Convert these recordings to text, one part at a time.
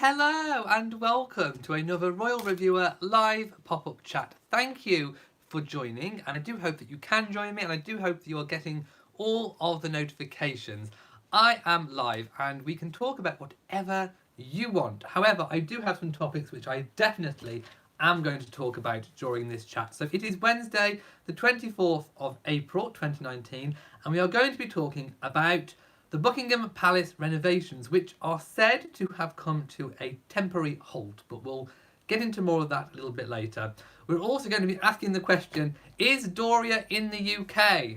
Hello and welcome to another Royal Reviewer live pop-up chat. Thank you for joining, and I do hope that you can join me, and I do hope that you are getting all of the notifications. I am live and we can talk about whatever you want. However, I do have some topics which I definitely am going to talk about during this chat. So it is Wednesday, the 24th of April 2019, and we are going to be talking about the Buckingham Palace renovations, which are said to have come to a temporary halt, but we'll get into more of that a little bit later. We're also going to be asking the question, is Doria in the UK?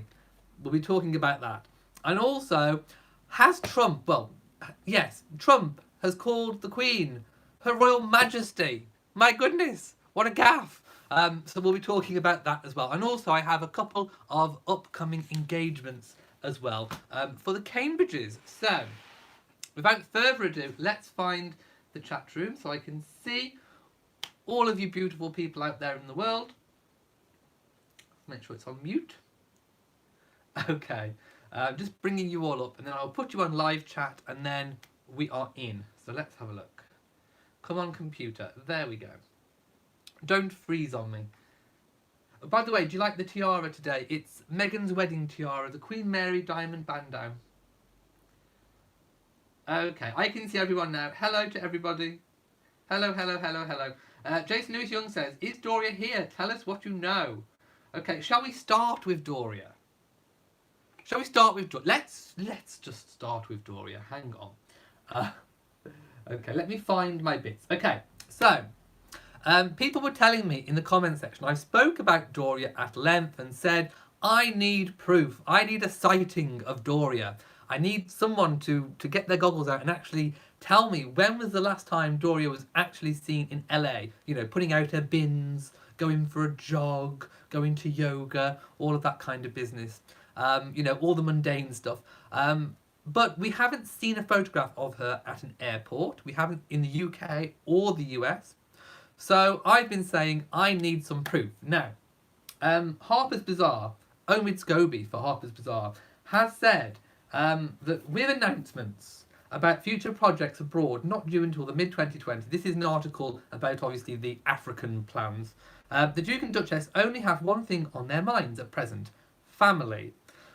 We'll be talking about that. And also, has Trump, yes, Trump has called the Queen Her Royal Majesty. My goodness, what a gaffe. So we'll be talking about that as well. And also I have a couple of upcoming engagements as well for the Cambridges. So without further ado, let's find the chat room so I can see all of you beautiful people out there in the world. Make sure it's on mute. Okay, just bringing you all up, and then I'll put you on live chat, and then we are in. So let's have a look. Come on, computer. There we go. Don't freeze on me. By the way, do you like the tiara today? It's Meghan's wedding tiara, the Queen Mary diamond bandeau. Okay, I can see everyone now. Hello to everybody. Hello, hello, hello, hello. Jason Lewis Young says, is Doria here? Tell us what you know. Okay, shall we start with Doria? Shall we start with Doria? Let's just start with Doria. Hang on. Okay, let me find my bits. Okay, so people were telling me in the comment section, I spoke about Doria at length and said, I need proof. I need a sighting of Doria. I need someone to get their goggles out and actually tell me when was the last time Doria was actually seen in LA. You know, putting out her bins, going for a jog, going to yoga, all of that kind of business. You know, all the mundane stuff. But we haven't seen a photograph of her at an airport. We haven't in the UK or the US. So I've been saying I need some proof. Now, Harper's Bazaar, Omid Scobie for Harper's Bazaar, has said that with announcements about future projects abroad not due until the mid-2020, this is an article about obviously the African plans, the Duke and Duchess only have one thing on their minds at present: family.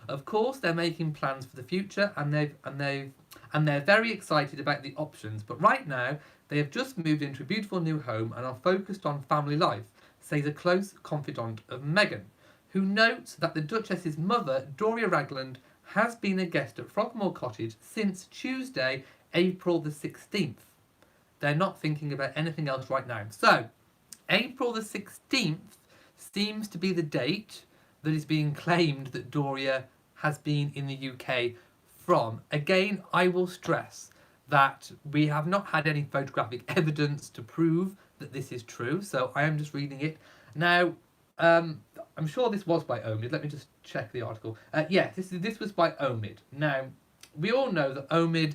Of course, they're making plans for the future, and they're very excited about the options. But right now, they have just moved into a beautiful new home and are focused on family life, says a close confidant of Meghan, who notes that the Duchess's mother, Doria Ragland, has been a guest at Frogmore Cottage since Tuesday, April the 16th. They're not thinking about anything else right now. So, April the 16th seems to be the date that is being claimed that Doria has been in the UK from. Again, I will stress that we have not had any photographic evidence to prove that this is true, so I am just reading it. Now, I'm sure this was by Omid. Let me just check the article. Yes, this was by Omid. Now, we all know that Omid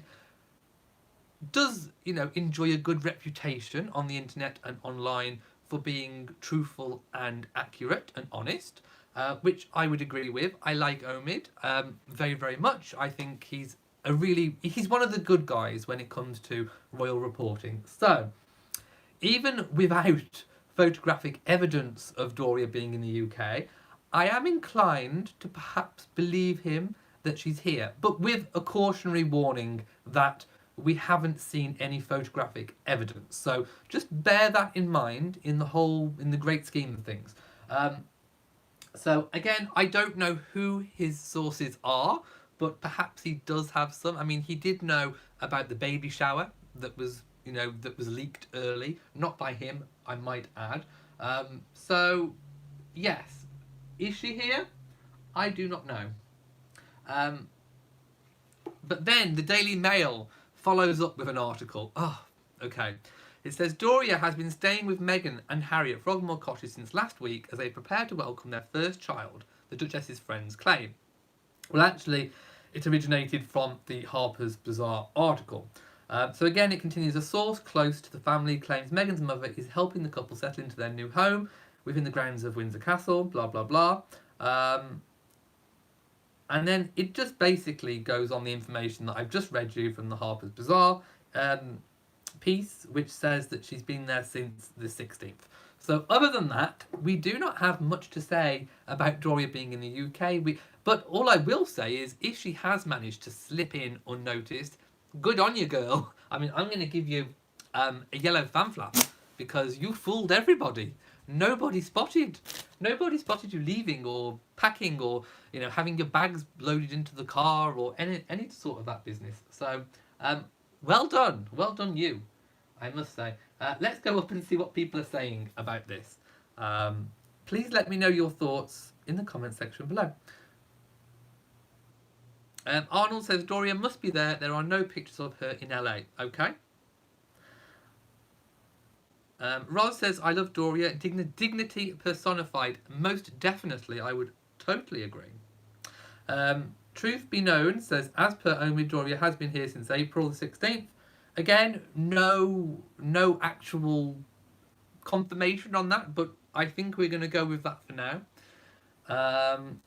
does, you know, enjoy a good reputation on the internet and online for being truthful and accurate and honest. Which I would agree with. I like Omid very, very much. I think he's one of the good guys when it comes to royal reporting. So, even without photographic evidence of Doria being in the UK, I am inclined to perhaps believe him that she's here, but with a cautionary warning that we haven't seen any photographic evidence. So just bear that in mind in the great scheme of things. So again, I don't know who his sources are, but perhaps he does have some. I mean, he did know about the baby shower that was leaked early, not by him, I might add. So yes, is she here? I do not know. But then the Daily Mail follows up with an article. Oh, okay. It says, Doria has been staying with Meghan and Harry at Frogmore Cottage since last week as they prepare to welcome their first child, the Duchess's friends claim. Well, actually, it originated from the Harper's Bazaar article. So again, it continues, a source close to the family claims Meghan's mother is helping the couple settle into their new home within the grounds of Windsor Castle, blah, blah, blah. And then it just basically goes on the information that I've just read you from the Harper's Bazaar. piece which says that she's been there since the 16th. So other than that, we do not have much to say about Doria being in the UK. But all I will say is, if she has managed to slip in unnoticed, good on you, girl. I mean, I'm going to give you a yellow fan flap because you fooled everybody. Nobody spotted you leaving or packing or, you know, having your bags loaded into the car or any sort of that business. So well done you, I must say. Let's go up and see what people are saying about this. Please let me know your thoughts in the comment section below. Arnold says Doria must be there. There are no pictures of her in LA. Okay. Roz says, I love Doria. Dignity personified. Most definitely, I would totally agree. Truth be known says, as per Omi, Doria has been here since April the 16th. Again, no actual confirmation on that, but I think we're going to go with that for now.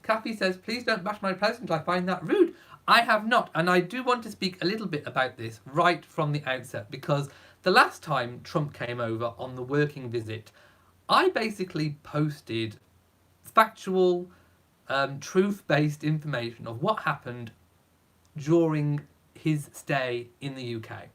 Kathy says, please don't bash my president. I find that rude. I have not, and I do want to speak a little bit about this right from the outset, because the last time Trump came over on the working visit, I basically posted factual, truth-based information of what happened during his stay in the UK.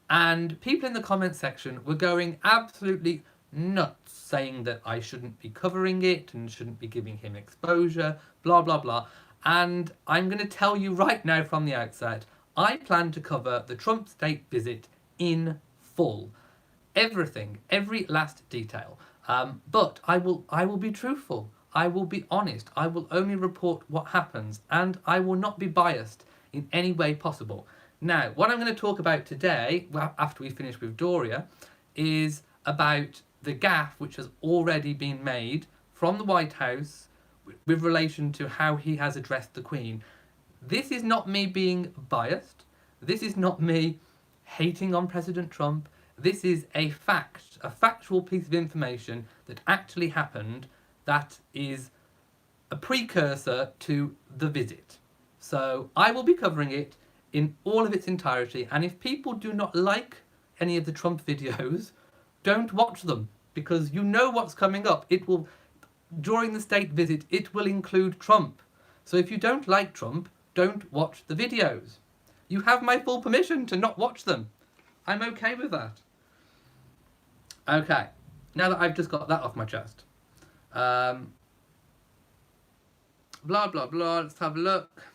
And people in the comment section were going absolutely nuts, saying that I shouldn't be covering it and shouldn't be giving him exposure, blah, blah, blah. And I'm going to tell you right now from the outset, I plan to cover the Trump state visit in full. Everything, every last detail. But I will be truthful. I will be honest. I will only report what happens, and I will not be biased in any way possible. Now, what I'm going to talk about today, after we finish with Doria, is about the gaffe which has already been made from the White House with relation to how he has addressed the Queen. This is not me being biased. This is not me hating on President Trump. This is a fact, a factual piece of information that actually happened that is a precursor to the visit. So I will be covering it in all of its entirety, and if people do not like any of the Trump videos, don't watch them, because you know what's coming up. It will, during the state visit, it will include Trump. So if you don't like Trump, don't watch the videos. You have my full permission to not watch them. I'm okay with that. Okay, now that I've just got that off my chest. Blah, blah, blah, let's have a look.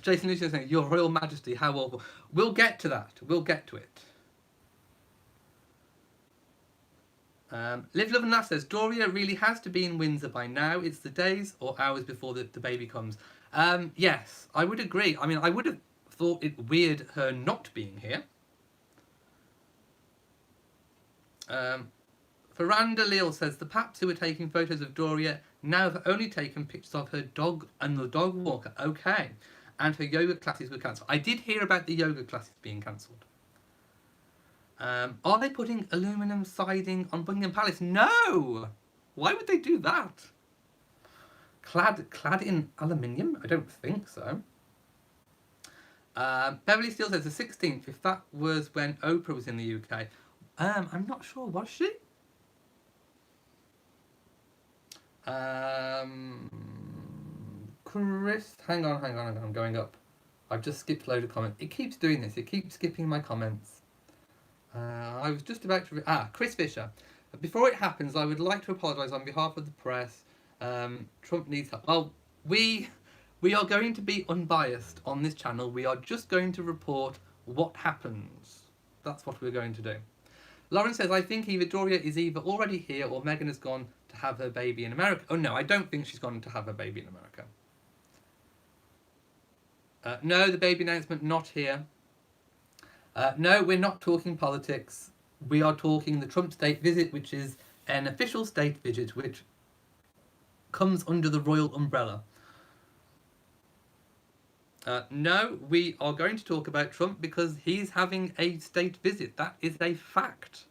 Jason Lucio saying, Your Royal Majesty, how awful. We'll get to that. We'll get to it. Live, Love and Laugh says, Doria really has to be in Windsor by now. It's the days or hours before the baby comes. Yes, I would agree. I mean, I would have thought it weird her not being here. Ferranda Leal says, the paps who were taking photos of Doria now have only taken pictures of her dog and the dog walker. Okay. And her yoga classes were cancelled. I did hear about the yoga classes being cancelled. Are they putting aluminium siding on Buckingham Palace? No! Why would they do that? Clad in aluminium? I don't think so. Beverly Steele says the 16th, if that was when Oprah was in the UK. I'm not sure, was she? Chris, hang on, I'm going up. I've just skipped a load of comments. It keeps doing this, it keeps skipping my comments. I was just about to... Chris Fisher. Before it happens, I would like to apologise on behalf of the press. Trump needs help. Well, we are going to be unbiased on this channel. We are just going to report what happens. That's what we're going to do. Lauren says, I think either Doria is either already here or Meghan has gone to have her baby in America. Oh no, I don't think she's gone to have her baby in America. No, the baby announcement not here. No, we're not talking politics. We are talking the Trump state visit, which is an official state visit which comes under the royal umbrella. No, we are going to talk about Trump because he's having a state visit. That is a fact.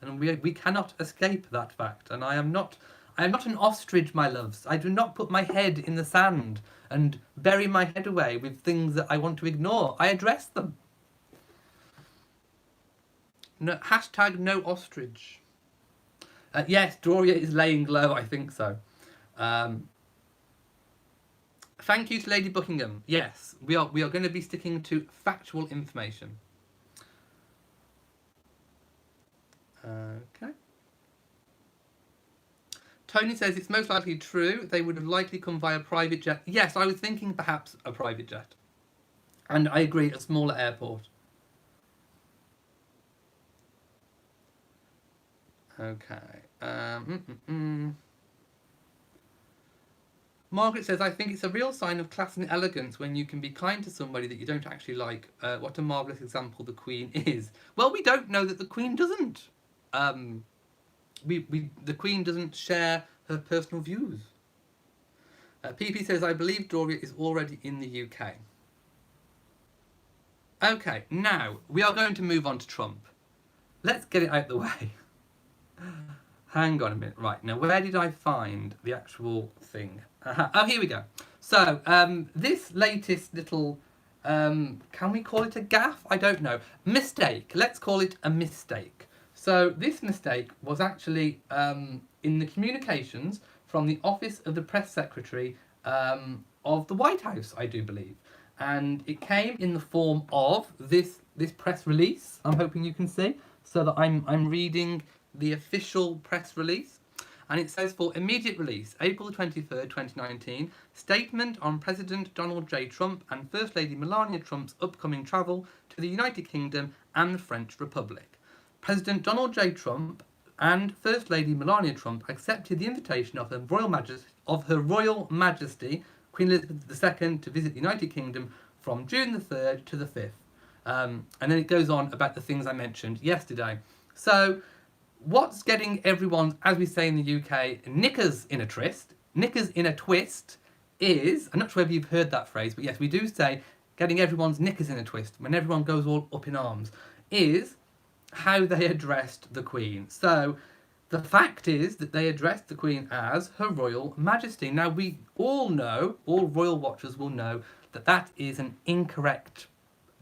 And we cannot escape that fact. And I am not an ostrich, my loves. I do not put my head in the sand and bury my head away with things that I want to ignore. I address them. No, hashtag no ostrich. Yes, Doria is laying low, I think so. Thank you to Lady Buckingham. Yes, we are going to be sticking to factual information. Okay. Tony says it's most likely true. They would have likely come via private jet. Yes, I was thinking perhaps a private jet. And I agree, a smaller airport. Okay. Margaret says, I think it's a real sign of class and elegance when you can be kind to somebody that you don't actually like. What a marvellous example the Queen is. Well, we don't know that the Queen doesn't. The Queen doesn't share her personal views. PP says, I believe Doria is already in the UK. Okay, now we are going to move on to Trump. Let's get it out the way. Hang on a minute. Right, now where did I find the actual thing? Oh, here we go. So, this latest little, can we call it a gaffe? I don't know. Mistake. Let's call it a mistake. So, this mistake was actually in the communications from the Office of the Press Secretary of the White House, I do believe. And it came in the form of this press release. I'm hoping you can see. So that I'm reading the official press release. And it says, for immediate release, April 23rd, 2019, statement on President Donald J. Trump and First Lady Melania Trump's upcoming travel to the United Kingdom and the French Republic. President Donald J. Trump and First Lady Melania Trump accepted the invitation of Her Royal Majesty, Queen Elizabeth II, to visit the United Kingdom from June the 3rd to the 5th. And then it goes on about the things I mentioned yesterday. So, what's getting everyone, as we say in the UK, knickers in a twist is, I'm not sure whether you've heard that phrase, but yes, we do say getting everyone's knickers in a twist, when everyone goes all up in arms, is how they addressed the Queen. So, the fact is that they addressed the Queen as Her Royal Majesty. Now, we all know, all royal watchers will know, that that is an incorrect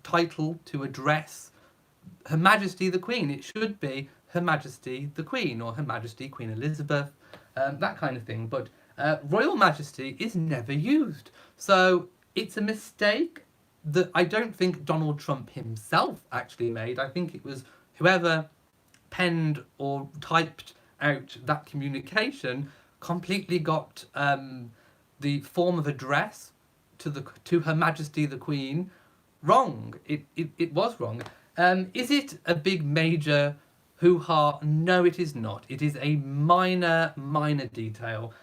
title to address Her Majesty the Queen. It should be Her Majesty the Queen, or Her Majesty Queen Elizabeth, that kind of thing. But Royal Majesty is never used. So it's a mistake that I don't think Donald Trump himself actually made. I think it was whoever penned or typed out that communication completely got the form of address to Her Majesty the Queen wrong. It was wrong. Is it a big major hoo-ha? No, it is not. It is a minor detail,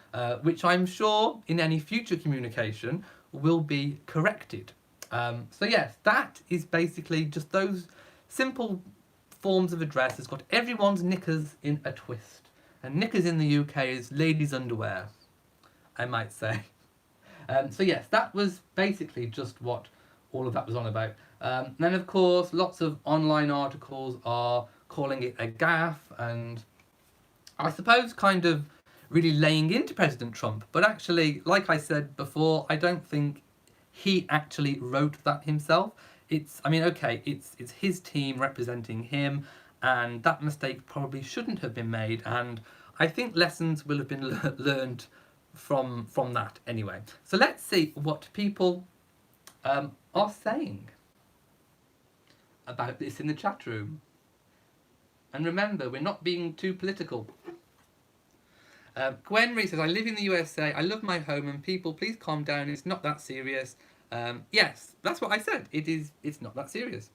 which I'm sure in any future communication will be corrected. So yes, that is basically just those simple forms of address has got everyone's knickers in a twist. And knickers in the UK is ladies' underwear, I might say. So yes, that was basically just what all of that was on about. Then of course, lots of online articles are calling it a gaffe, and I suppose kind of really laying into President Trump. But actually, like I said before, I don't think he actually wrote that himself. It's his team representing him, and that mistake probably shouldn't have been made. And I think lessons will have been learned from that anyway. So let's see what people are saying about this in the chat room. And remember, we're not being too political. Gwen Reese says, I live in the USA, I love my home, and people, please calm down, it's not that serious. Yes, that's what I said, it's not that serious.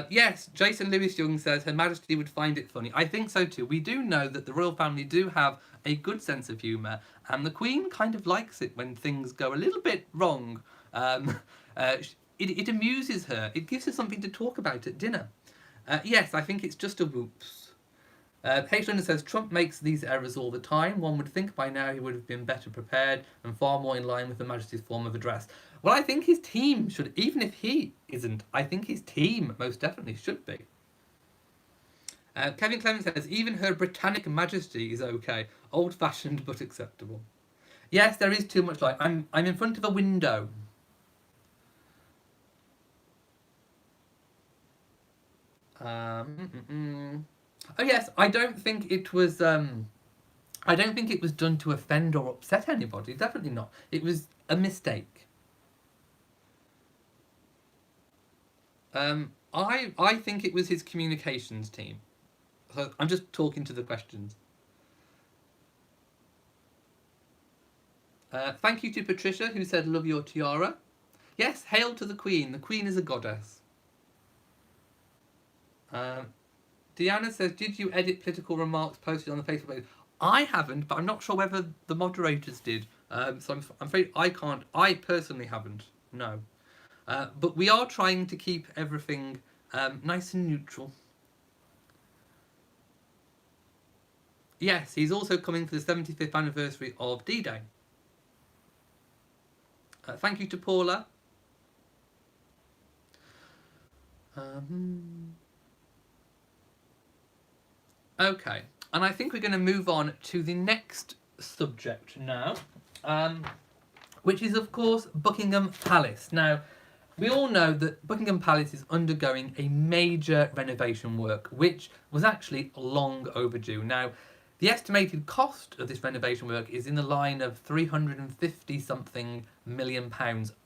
Yes, Jason Lewis Young says, Her Majesty would find it funny. I think so too. We do know that the royal family do have a good sense of humour, and the Queen kind of likes it when things go a little bit wrong. It amuses her. It gives her something to talk about at dinner. Yes, I think it's just a whoops. H. London says, Trump makes these errors all the time. One would think by now he would have been better prepared and far more in line with Her Majesty's form of address. Well, I think his team should, even if he isn't, I think his team most definitely should be. Kevin Clemens says, even Her Britannic Majesty is okay. Old-fashioned but acceptable. Yes, there is too much light. I'm in front of a window. Oh yes, I don't think it was. I don't think it was done to offend or upset anybody. Definitely not. It was a mistake. I think it was his communications team. So I'm just talking to the questions. Thank you to Patricia, who said, "Love your tiara." Yes, hail to the Queen. The Queen is a goddess. Um, Deanna says, "Did you edit political remarks posted on the Facebook page?" I haven't, but I'm not sure whether the moderators did. So I'm afraid I can't. I personally haven't. No. But we are trying to keep everything nice and neutral. Yes, he's also coming for the 75th anniversary of D-Day. Thank you to Paula. Okay, and I think we're going to move on to the next subject now, which is, of course, Buckingham Palace. Now, we all know that Buckingham Palace is undergoing a major renovation work, which was actually long overdue. Now, the estimated cost of this renovation work is in the line of £350 something million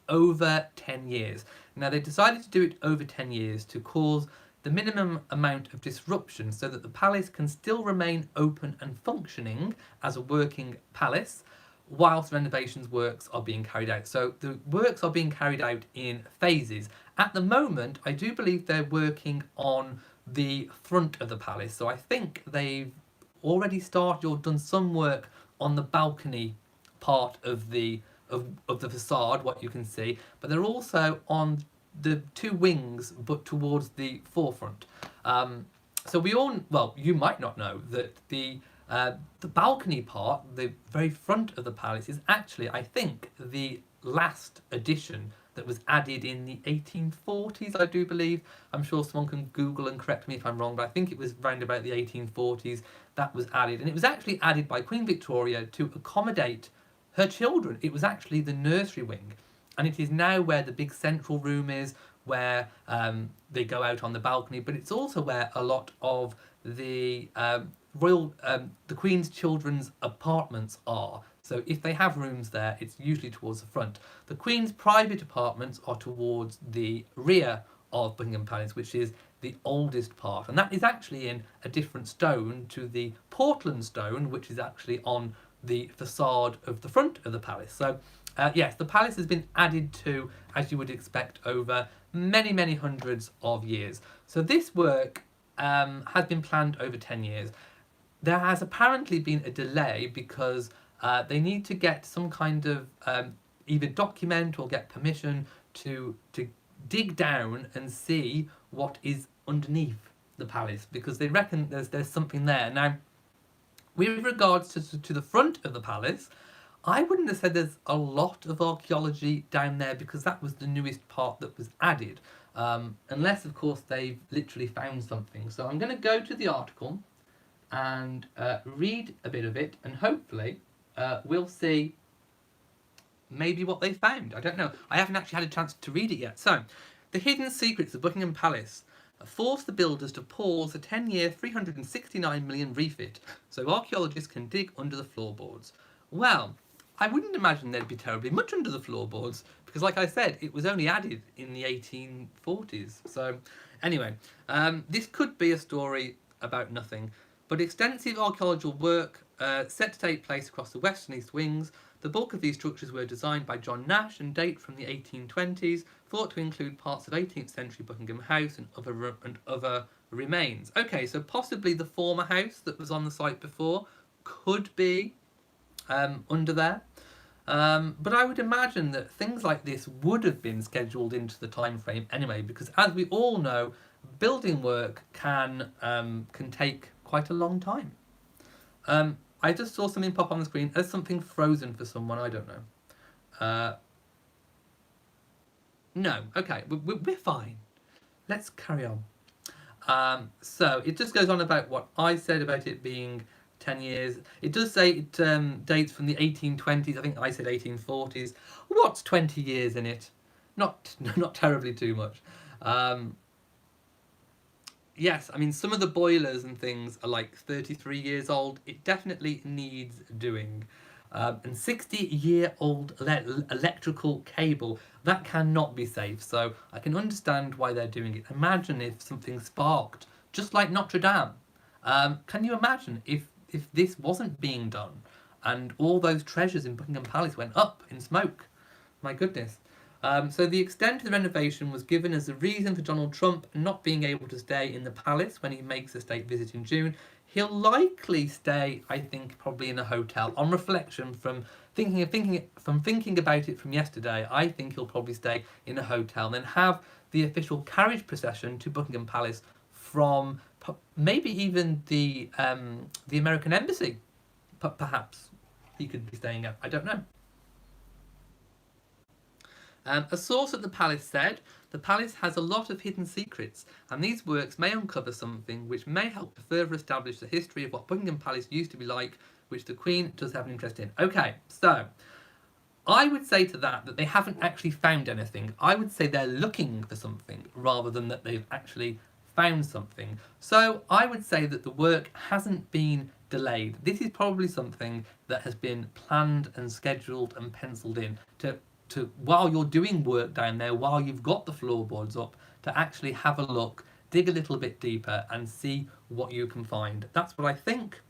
over 10 years. Now, they decided to do it over 10 years to cause the minimum amount of disruption so that the palace can still remain open and functioning as a working palace whilst renovations works are being carried out. So the works are being carried out in phases. At the moment, I do believe they're working on the front of the palace. So I think they've already started or done some work on the balcony part of the facade, what you can see, but they're also on the two wings, but towards the forefront. So we all, well, you might not know that the balcony part, the very front of the palace, is actually, I think, the last addition that was added in the 1840s, I do believe. I'm sure someone can Google and correct me if I'm wrong, but I think it was round about the 1840s that was added. And it was actually added by Queen Victoria to accommodate her children. It was actually the nursery wing. And it is now where the big central room is, where they go out on the balcony, but it's also where a lot of the the Queen's children's apartments are. So if they have rooms there, it's usually towards the front. The Queen's private apartments are towards the rear of Buckingham Palace, which is the oldest part. And that is actually in a different stone to the Portland stone, which is actually on the facade of the front of the palace. So yes, the palace has been added to, as you would expect, over many, many hundreds of years. So this work has been planned over 10 years. There has apparently been a delay because they need to get some kind of either document or get permission to dig down and see what is underneath the palace, because they reckon there's something there. Now, with regards to the front of the palace, I wouldn't have said there's a lot of archaeology down there because that was the newest part that was added. Unless, of course, they've literally found something. So I'm going to go to the article and read a bit of it, and hopefully we'll see maybe what they found. I don't know. I haven't actually had a chance to read it yet. So, the hidden secrets of Buckingham Palace forced the builders to pause a 10-year, £369 million refit so archaeologists can dig under the floorboards. Well, I wouldn't imagine there'd be terribly much under the floorboards because, like I said, it was only added in the 1840s. So, anyway, this could be a story about nothing, but extensive archaeological work set to take place across the west and east wings. The bulk of these structures were designed by John Nash and date from the 1820s, thought to include parts of 18th century Buckingham House and other remains. Okay, so possibly the former house that was on the site before could be under there. But I would imagine that things like this would have been scheduled into the time frame anyway, because as we all know, building work can take quite a long time. I just saw something pop on the screen. There's something frozen for someone, I don't know. No, okay, we're fine. Let's carry on. So it just goes on about what I said about it being 10 years. It does say it dates from the 1820s. I think I said 1840s. What's 20 years in it? Not terribly too much. yes, I mean, some of the boilers and things are like 33 years old. It definitely needs doing. And 60-year-old electrical cable, that cannot be safe. So I can understand why they're doing it. Imagine if something sparked, just like Notre Dame. Can you imagine if this wasn't being done and all those treasures in Buckingham Palace went up in smoke? My goodness. So the extent of the renovation was given as a reason for Donald Trump not being able to stay in the palace when he makes a state visit in June. He'll likely stay, I think, probably in a hotel. On reflection, from thinking about it from yesterday, I think he'll probably stay in a hotel and then have the official carriage procession to Buckingham Palace from maybe even the American embassy. Perhaps he could be staying at. I don't know. A source at the palace said, the palace has a lot of hidden secrets, and these works may uncover something which may help to further establish the history of what Buckingham Palace used to be like, which the Queen does have an interest in. Okay, so I would say to that they haven't actually found anything. I would say they're looking for something rather than that they've actually found something. So I would say that the work hasn't been delayed. This is probably something that has been planned and scheduled and penciled in to while you're doing work down there, while you've got the floorboards up, to actually have a look, dig a little bit deeper and see what you can find. That's what I think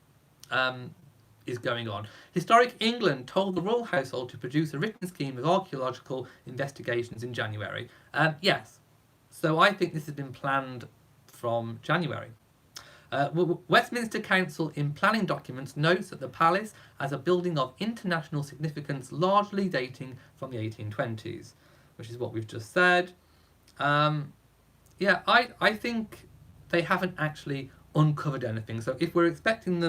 is going on. Historic England told the royal household to produce a written scheme of archaeological investigations in January. Yes, so I think this has been planned from January. Westminster Council in planning documents notes that the palace as a building of international significance largely dating from the 1820s, which is what we've just said. Yeah, I think they haven't actually uncovered anything. So if we're expecting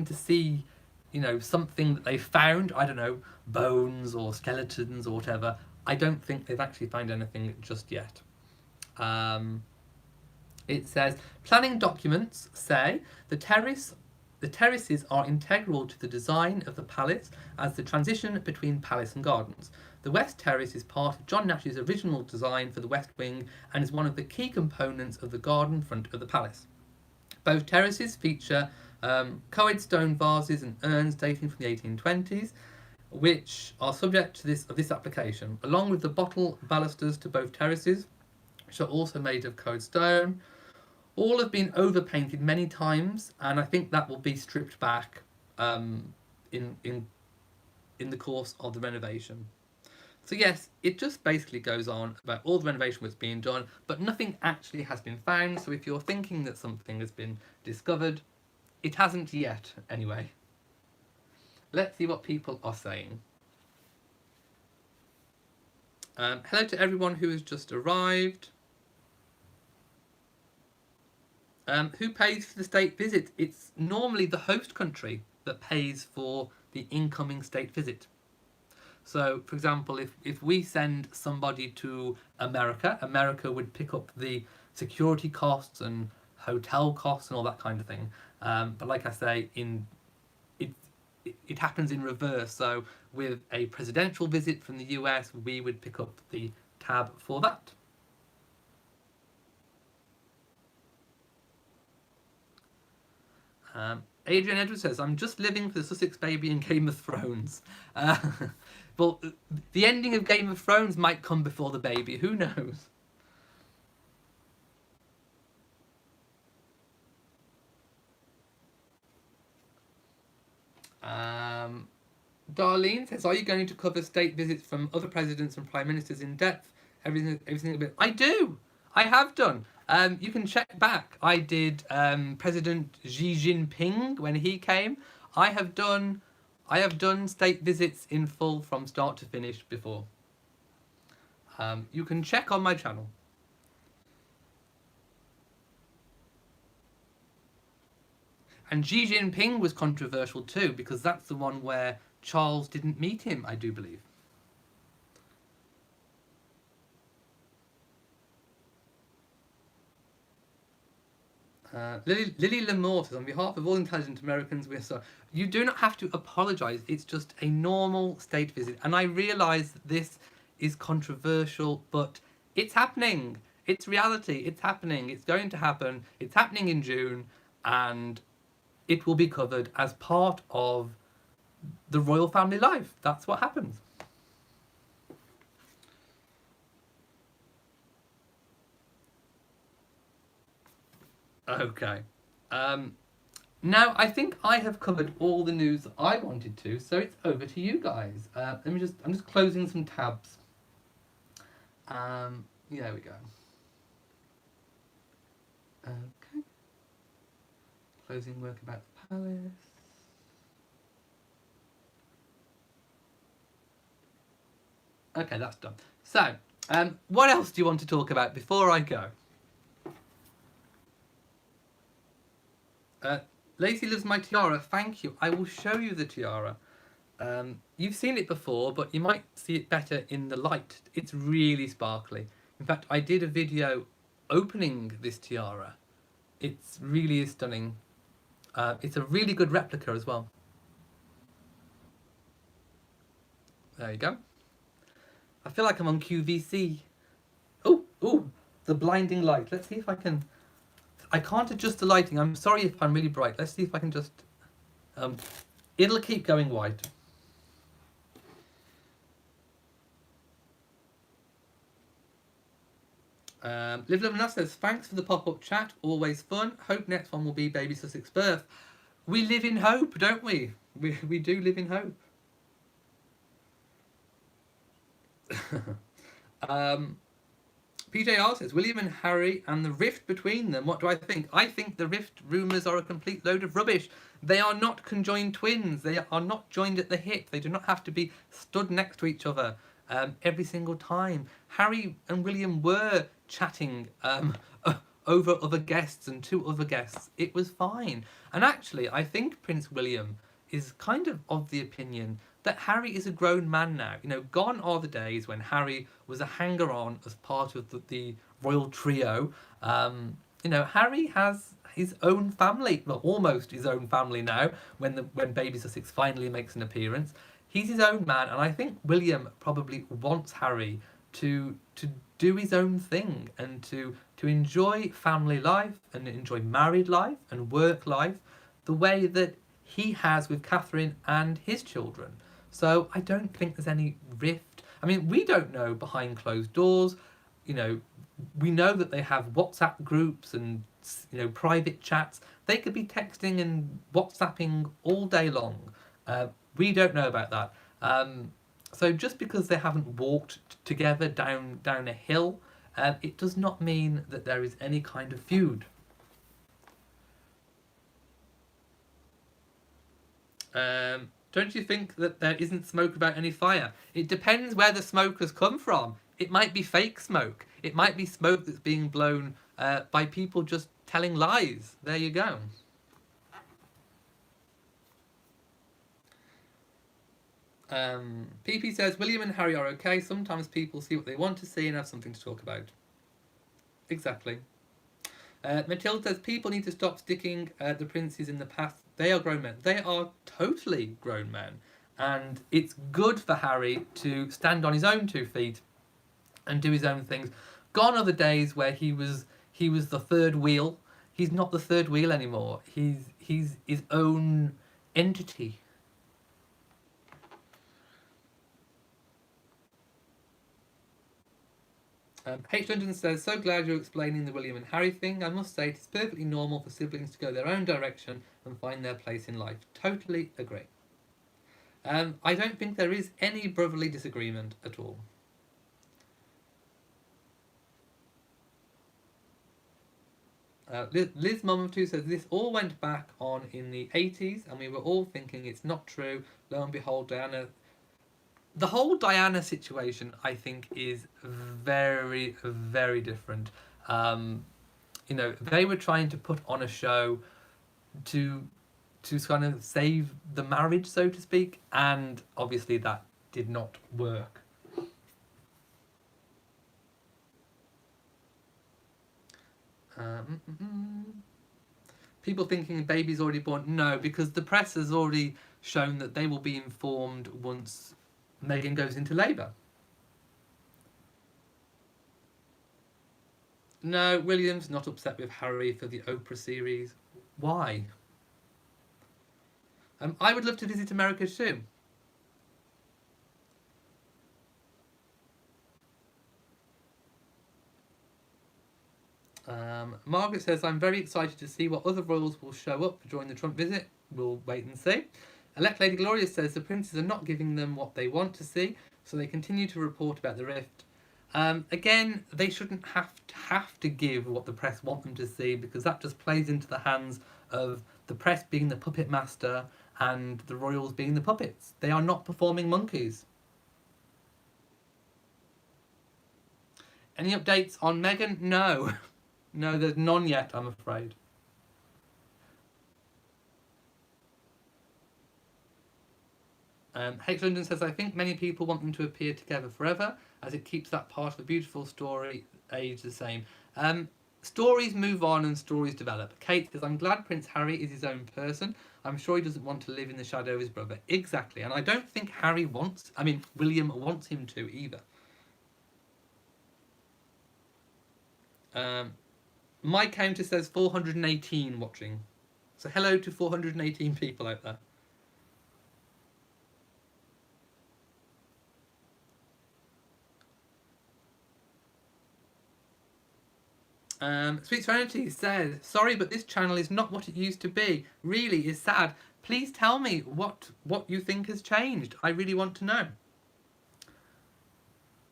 to see, you know, something that they found, I don't know, bones or skeletons or whatever, I don't think they've actually found anything just yet. It says, planning documents say the terraces are integral to the design of the palace as the transition between palace and gardens. The West Terrace is part of John Nash's original design for the West Wing and is one of the key components of the garden front of the palace. Both terraces feature coed stone vases and urns dating from the 1820s, which are subject to this application, along with the bottle balusters to both terraces, which are also made of coed stone. All have been overpainted many times, and I think that will be stripped back in the course of the renovation. So yes, it just basically goes on about all the renovation that's being done, but nothing actually has been found. So if you're thinking that something has been discovered, it hasn't yet anyway. Let's see what people are saying. Hello to everyone who has just arrived. Who pays for the state visit? It's normally the host country that pays for the incoming state visit. So, for example, if we send somebody to America, America would pick up the security costs and hotel costs and all that kind of thing. But like I say, it happens in reverse. So with a presidential visit from the US, we would pick up the tab for that. Adrian Edwards says, I'm just living for the Sussex baby in Game of Thrones. Well, the ending of Game of Thrones might come before the baby. Who knows? Darlene says, are you going to cover state visits from other presidents and prime ministers in depth? Everything a bit. I do. I have done. You can check back. I did President Xi Jinping when he came. I have done state visits in full from start to finish before. You can check on my channel. And Xi Jinping was controversial too, because that's the one where Charles didn't meet him, I do believe. Lily Lamore says, on behalf of all intelligent Americans, we're sorry. You do not have to apologise. It's just a normal state visit. And I realise that this is controversial, but it's happening. It's reality. It's happening. It's going to happen. It's happening in June, and it will be covered as part of the royal family life. That's what happens. Okay. Now I think I have covered all the news that I wanted to, so it's over to you guys. I'm just closing some tabs. Yeah, there we go. Okay. Closing work about the palace. Okay, that's done. So, what else do you want to talk about before I go? Lacey loves my tiara. Thank you. I will show you the tiara. You've seen it before, but you might see it better in the light. It's really sparkly. In fact, I did a video opening this tiara. It really is stunning. It's a really good replica as well. There you go. I feel like I'm on QVC. Oh, the blinding light. Let's see if I can... I can't adjust the lighting. I'm sorry if I'm really bright. Let's see if I can just... it'll keep going white. Live Love Enough says, thanks for the pop-up chat. Always fun. Hope next one will be Baby Sussex birth. We live in hope, don't we? We do live in hope. PJR says, William and Harry and the rift between them. What do I think? I think the rift rumours are a complete load of rubbish. They are not conjoined twins. They are not joined at the hip. They do not have to be stood next to each other every single time. Harry and William were chatting over other guests and two other guests. It was fine. And actually, I think Prince William is kind of the opinion that Harry is a grown man now. You know, gone are the days when Harry was a hanger-on as part of the royal trio. You know, Harry has his own family, well, almost his own family now, when Baby Sussex finally makes an appearance. He's his own man, and I think William probably wants Harry to do his own thing and to enjoy family life and enjoy married life and work life the way that he has with Catherine and his children. So I don't think there's any rift. I mean, we don't know behind closed doors. You know, we know that they have WhatsApp groups and, you know, private chats. They could be texting and WhatsApping all day long. We don't know about that. So just because they haven't walked together down a hill, it does not mean that there is any kind of feud. Don't you think that there isn't smoke about any fire? It depends where the smoke has come from. It might be fake smoke. It might be smoke that's being blown by people just telling lies. There you go. PP says, William and Harry are okay. Sometimes people see what they want to see and have something to talk about. Exactly. Matilda says, people need to stop sticking the princes in the past. They are grown men. They are totally grown men. And it's good for Harry to stand on his own 2 feet and do his own things. Gone are the days where he was the third wheel. He's not the third wheel anymore. He's his own entity. H. London says, so glad you're explaining the William and Harry thing. I must say, it's perfectly normal for siblings to go their own direction and find their place in life. Totally agree. I don't think there is any brotherly disagreement at all. Liz Mum of 2 says, this all went back on in the 80s and we were all thinking it's not true. Lo and behold, Diana... The whole Diana situation, I think, is very, very different. You know, they were trying to put on a show to kind of save the marriage, so to speak, and obviously that did not work. People thinking baby's already born. No, because the press has already shown that they will be informed once Meghan goes into labour. No, William's not upset with Harry for the Oprah series. Why? I would love to visit America too. Margaret says, I'm very excited to see what other royals will show up during the Trump visit. We'll wait and see. Elect Lady Gloria says the princes are not giving them what they want to see, so they continue to report about the rift. Again, they shouldn't have to give what the press want them to see, because that just plays into the hands of the press being the puppet master and the royals being the puppets. They are not performing monkeys. Any updates on Meghan? No. No, there's none yet, I'm afraid. H. London says, I think many people want them to appear together forever, as it keeps that part of a beautiful story age the same. Stories move on and stories develop. Kate says, I'm glad Prince Harry is his own person. I'm sure he doesn't want to live in the shadow of his brother. Exactly. And I don't think William wants him to either. My counter says 418 watching. So hello to 418 people out there. Sweet Serenity says, sorry, but this channel is not what it used to be. Really is sad. Please tell me what you think has changed. I really want to know.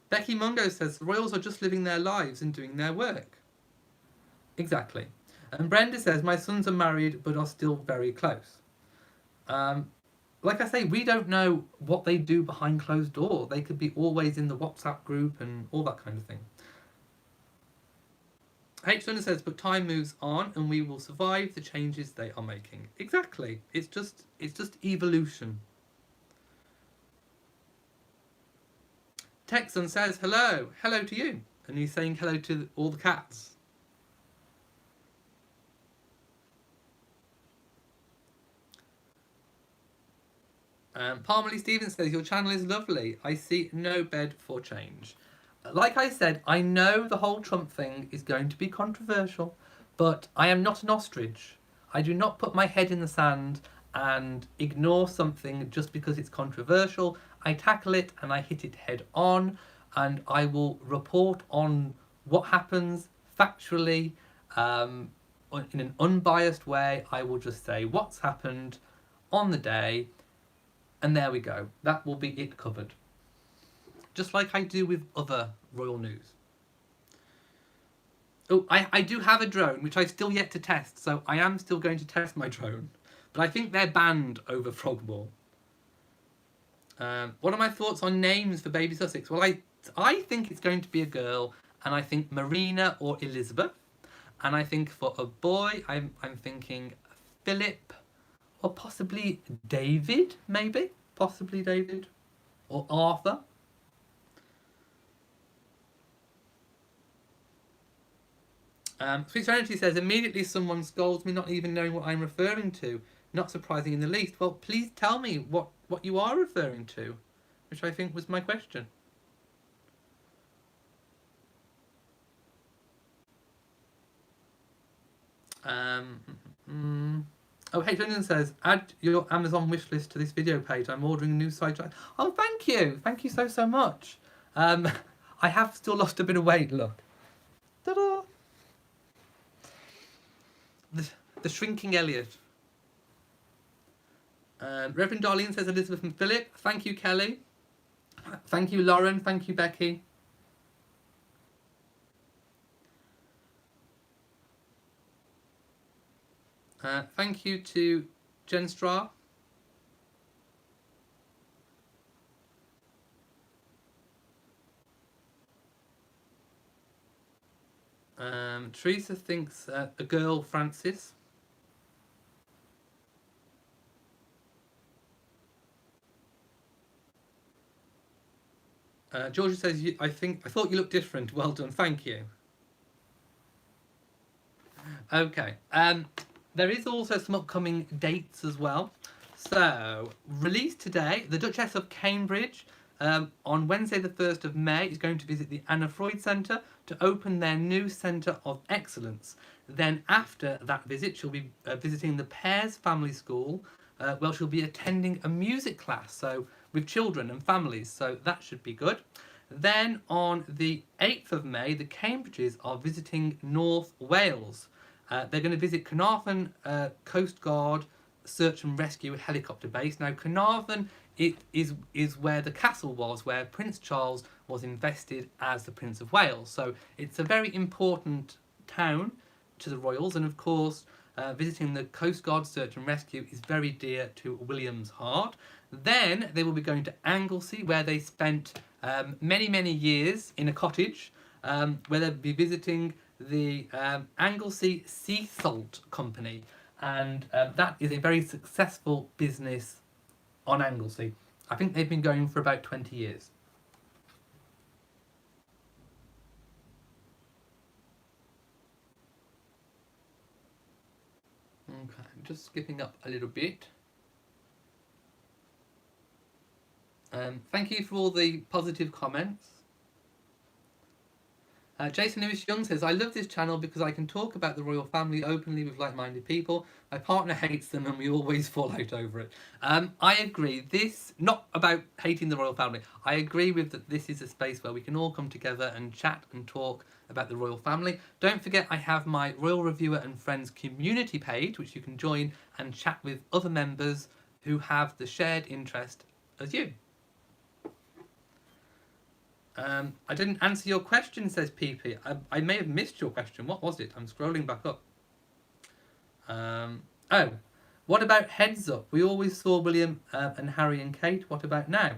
Becky Mungo says, the royals are just living their lives and doing their work. Exactly. And Brenda says, my sons are married but are still very close. Like I say, we don't know what they do behind closed doors. They could be always in the WhatsApp group and all that kind of thing. H. Thunder says, but time moves on and we will survive the changes they are making. Exactly. It's just evolution. Texan says, hello. Hello to you. And he's saying hello to all the cats. Parmalee Stevens says, your channel is lovely. I see no bed for change. Like I said, I know the whole Trump thing is going to be controversial, but I am not an ostrich. I do not put my head in the sand and ignore something just because it's controversial. I tackle it and I hit it head on, and I will report on what happens factually, in an unbiased way. I will just say what's happened on the day, and there we go. That will be it covered. Just like I do with other royal news. Oh, I do have a drone, which I still yet to test, so I am still going to test my drone. But I think they're banned over Frogmore. What are my thoughts on names for baby Sussex? Well, I think it's going to be a girl, and I think Marina or Elizabeth. And I think for a boy, I'm thinking Philip, or possibly David, maybe? Possibly David. Or Arthur. Sweet Serenity says, immediately someone scolds me, not even knowing what I'm referring to. Not surprising in the least. Well, please tell me what you are referring to, which I think was my question. Oh, H. London says, add your Amazon wish list to this video page. I'm ordering a new side drive. Oh, thank you. Thank you so much. I have still lost a bit of weight, look. Ta-da! The shrinking Elliot. Reverend Darlene says, Elizabeth and Philip. Thank you, Kelly. Thank you, Lauren. Thank you, Becky. Thank you to Jen Straw. Teresa thinks a girl, Francis. Georgia says, I thought you looked different. Well done, thank you. Okay. There is also some upcoming dates as well. So, released today, the Duchess of Cambridge On Wednesday the 1st of May is going to visit the Anna Freud Centre to open their new Centre of Excellence. Then after that visit, she'll be visiting the Pears Family School, where she'll be attending a music class, so with children and families, so that should be good. Then on the 8th of May, the Cambridges are visiting North Wales. They're going to visit Carnarvon Coast Guard Search and Rescue Helicopter Base. Now, Carnarvon is where the castle was, where Prince Charles was invested as the Prince of Wales. So it's a very important town to the royals, and of course, visiting the Coast Guard Search and Rescue is very dear to William's heart. Then they will be going to Anglesey, where they spent many years in a cottage, where they'll be visiting the Anglesey Sea Salt Company, and that is a very successful business on Anglesey. I think they've been going for about 20 years. Okay, just skipping up a little bit. Thank you for all the positive comments. Jason Lewis Young says, I love this channel because I can talk about the royal family openly with like-minded people. My partner hates them and we always fall out over it. I agree. This, not about hating the royal family. I agree with that this is a space where we can all come together and chat and talk about the royal family. Don't forget I have my Royal Reviewer and Friends community page, which you can join and chat with other members who have the shared interest as you. I didn't answer your question, says PP. I may have missed your question. What was it? I'm scrolling back up. Oh, what about Heads Up? We always saw William and Harry and Kate. What about now?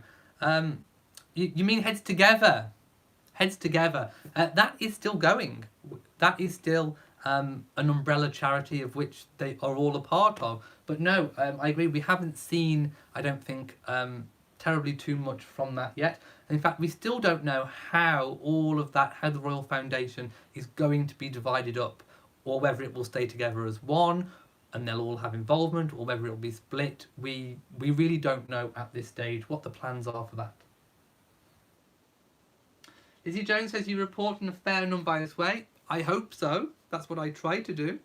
You mean Heads Together? Heads Together. That is still going. That is still an umbrella charity of which they are all a part of. But no, I agree. We haven't seen, I don't think, terribly too much from that yet. In fact, we still don't know how all of that, how the Royal Foundation is going to be divided up, or whether it will stay together as one and they'll all have involvement, or whether it will be split. We really don't know at this stage what the plans are for that. Lizzie Jones says you report in a fair and unbiased way. I hope so. That's what I try to do.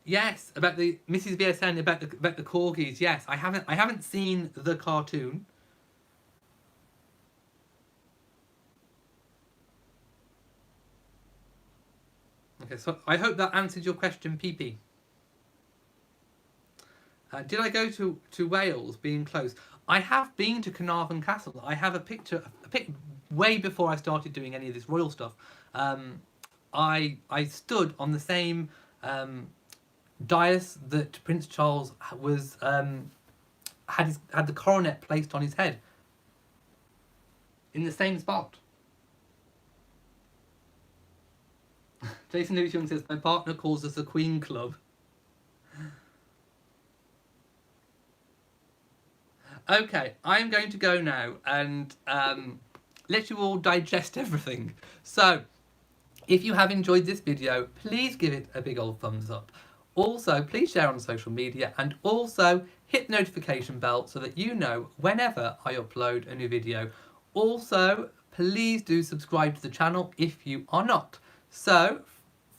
Yes, about the Mrs. BSN, about the corgis. Yes, I haven't seen the cartoon. Okay, so I hope that answered your question, PP. Did I go to Wales, being close? I have been to Carnarvon Castle. I have a pic way before I started doing any of this royal stuff. I stood on the same dais that Prince Charles was had the coronet placed on his head, in the same spot. Jason Lewis Young says my partner calls us a Queen Club. Okay, I'm going to go now and let you all digest everything. So, if you have enjoyed this video, please give it a big old thumbs up. Also, please share on social media, and also hit the notification bell so that you know whenever I upload a new video. Also, please do subscribe to the channel if you are not. So,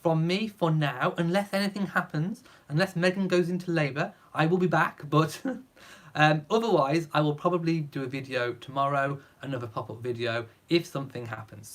from me for now, unless anything happens, unless Meghan goes into labour, I will be back, but otherwise I will probably do a video tomorrow, another pop-up video, if something happens. So